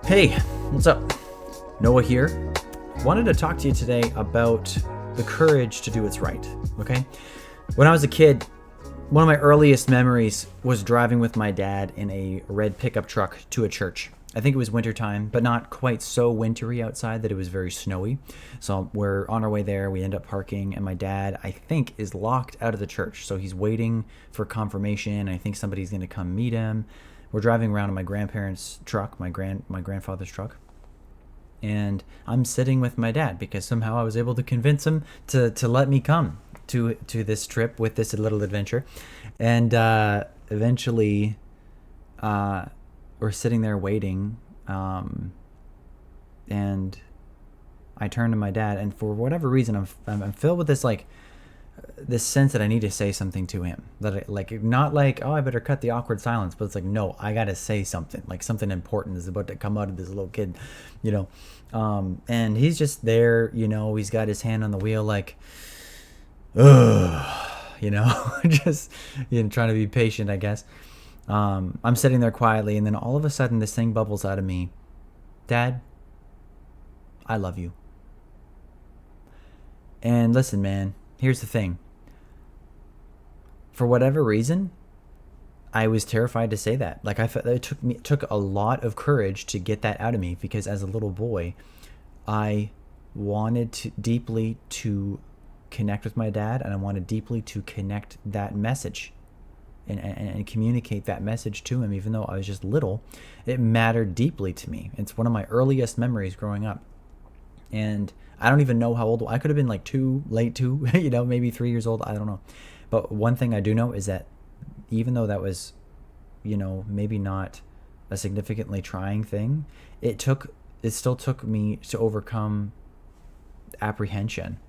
Hey, what's up? Noah here. Wanted to talk to you today about the courage to do what's right, okay? When I was a kid, one of my earliest memories was driving with my dad in a red pickup truck to a church. I think it was wintertime, but not quite so wintry outside that it was very snowy. So we're on our way there, we end up parking, and my dad, I think, is locked out of the church. So he's waiting for confirmation. I think somebody's going to come meet him. We're driving around in my grandparents' truck, my grandfather's truck. And I'm sitting with my dad because somehow I was able to convince him to let me come to this trip with this little adventure. And eventually we're sitting there waiting, and I turn to my dad, and for whatever reason I'm filled with this sense that I need to say something to him, that not like, oh, I better cut the awkward silence, but it's like, no, I gotta say something, like something important is about to come out of this little kid, and he's just there, he's got his hand on the wheel, like, ugh, just trying to be patient, I guess. I'm sitting there quietly, and then all of a sudden this thing bubbles out of me. Dad, I love you. And listen, man, here's the thing. For whatever reason, I was terrified to say that. Like, I felt it took a lot of courage to get that out of me, because as a little boy, I wanted deeply to connect with my dad, and I wanted deeply to connect that message and communicate that message to him. Even though I was just little, it mattered deeply to me. It's one of my earliest memories growing up. And I don't even know how old I could have been, like late two, maybe 3 years old. I don't know. But one thing I do know is that even though that was, maybe not a significantly trying thing, it still took me to overcome apprehension.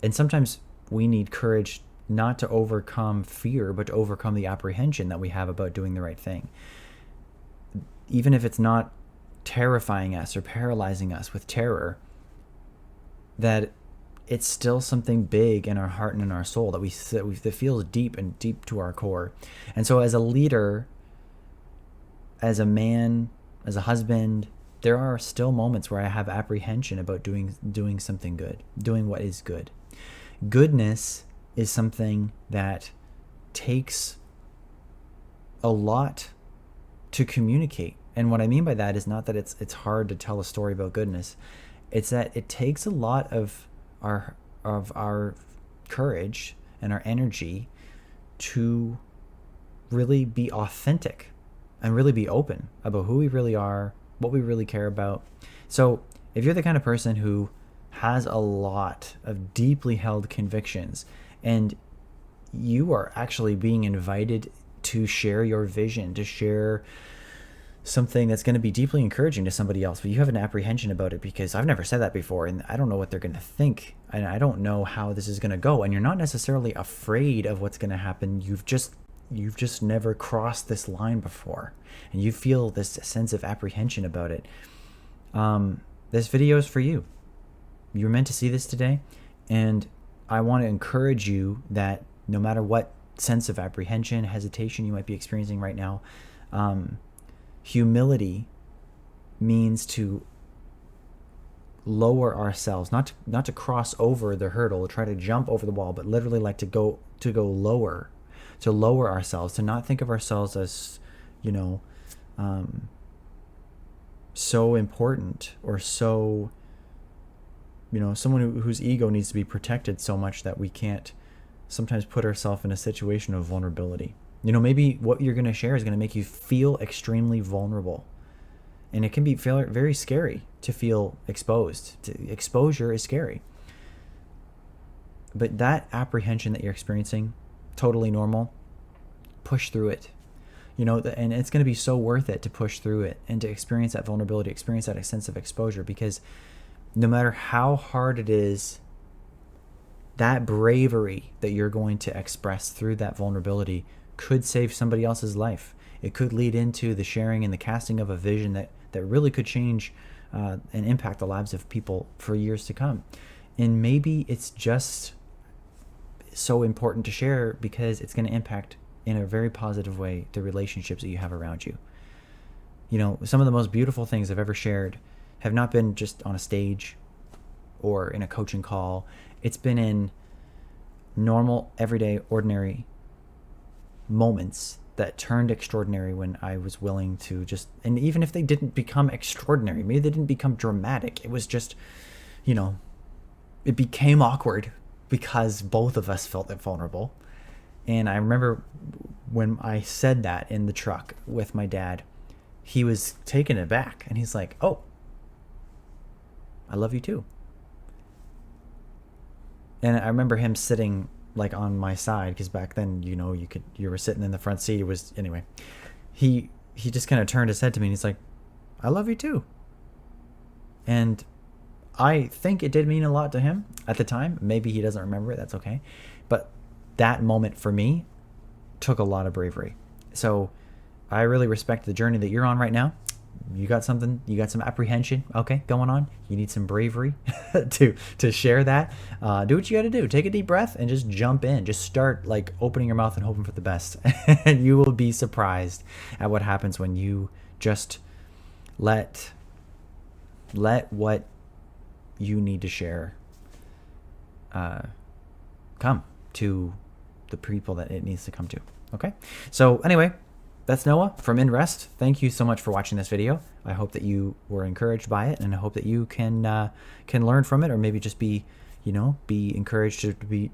And sometimes we need courage not to overcome fear, but to overcome the apprehension that we have about doing the right thing. Even if it's not terrifying us or paralyzing us with terror, that it's still something big in our heart and in our soul that feels deep to our core. And so as a leader, as a man, as a husband, there are still moments where I have apprehension about doing something good, doing what is good. Goodness is something that takes a lot to communicate. And what I mean by that is not that it's hard to tell a story about goodness. It's that it takes a lot of our courage and our energy to really be authentic and really be open about who we really are, what we really care about. So if you're the kind of person who has a lot of deeply held convictions, and you are actually being invited to share your vision, to share something that's going to be deeply encouraging to somebody else, but you have an apprehension about it because I've never said that before, and I don't know what they're going to think, and I don't know how this is going to go, and you're not necessarily afraid of what's going to happen. You've just never crossed this line before, and you feel this sense of apprehension about it. This video is for you. You're meant to see this today, and I want to encourage you that no matter what sense of apprehension, hesitation you might be experiencing right now, humility means to lower ourselves, not to cross over the hurdle, try to jump over the wall, but literally like to go lower, to lower ourselves, to not think of ourselves as, so important or so, someone whose ego needs to be protected so much that we can't sometimes put ourselves in a situation of vulnerability. Maybe what you're going to share is going to make you feel extremely vulnerable. And it can be very scary to feel exposed. Exposure is scary. But that apprehension that you're experiencing, totally normal. Push through it. And it's going to be so worth it to push through it and to experience that vulnerability, experience that sense of exposure, because no matter how hard it is, that bravery that you're going to express through that vulnerability could save somebody else's life. It could lead into the sharing and the casting of a vision that really could change and impact the lives of people for years to come. And maybe it's just so important to share because it's going to impact in a very positive way the relationships that you have around you. Some of the most beautiful things I've ever shared have not been just on a stage or in a coaching call. It's been in normal, everyday, ordinary moments that turned extraordinary when I was willing to and even if they didn't become extraordinary, maybe they didn't become dramatic, it was just, it became awkward because both of us felt vulnerable. And I remember when I said that in the truck with my dad, he was taken aback and he's like, "Oh, I love you too." And I remember him sitting like on my side, because back then, you were sitting in the front seat. It was, anyway, he just kind of turned his head to me and he's like, "I love you too." And I think it did mean a lot to him at the time. Maybe he doesn't remember it. That's okay. But that moment for me took a lot of bravery. So I really respect the journey that you're on right now. You got some apprehension, okay, going on. You need some bravery to share that. Do what you got to do. Take a deep breath and just jump in. Just start like opening your mouth and hoping for the best. And you will be surprised at what happens when you just let what you need to share come to the people that it needs to come to. Okay, so anyway, that's Noah from InRest. Thank you so much for watching this video. I hope that you were encouraged by it, and I hope that you can learn from it, or maybe just be encouraged to be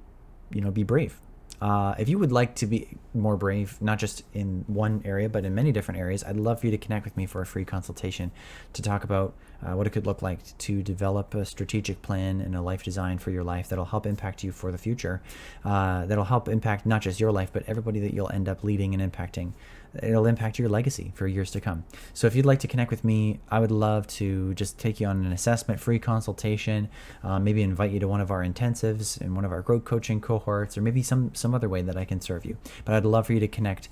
brave. If you would like to be more brave, not just in one area, but in many different areas, I'd love for you to connect with me for a free consultation to talk about what it could look like to develop a strategic plan and a life design for your life that'll help impact you for the future, that'll help impact not just your life, but everybody that you'll end up leading and impacting. It'll impact your legacy for years to come. So if you'd like to connect with me, I would love to just take you on an assessment, free consultation, maybe invite you to one of our intensives and one of our growth coaching cohorts, or maybe some other way that I can serve you. But I'd love for you to connect.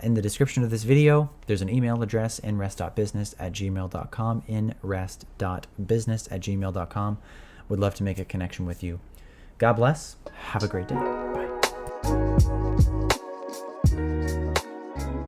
In the description of this video, there's an email address, inrest.business@gmail.com, inrest.business@gmail.com. Would love to make a connection with you. God bless. Have a great day. Bye.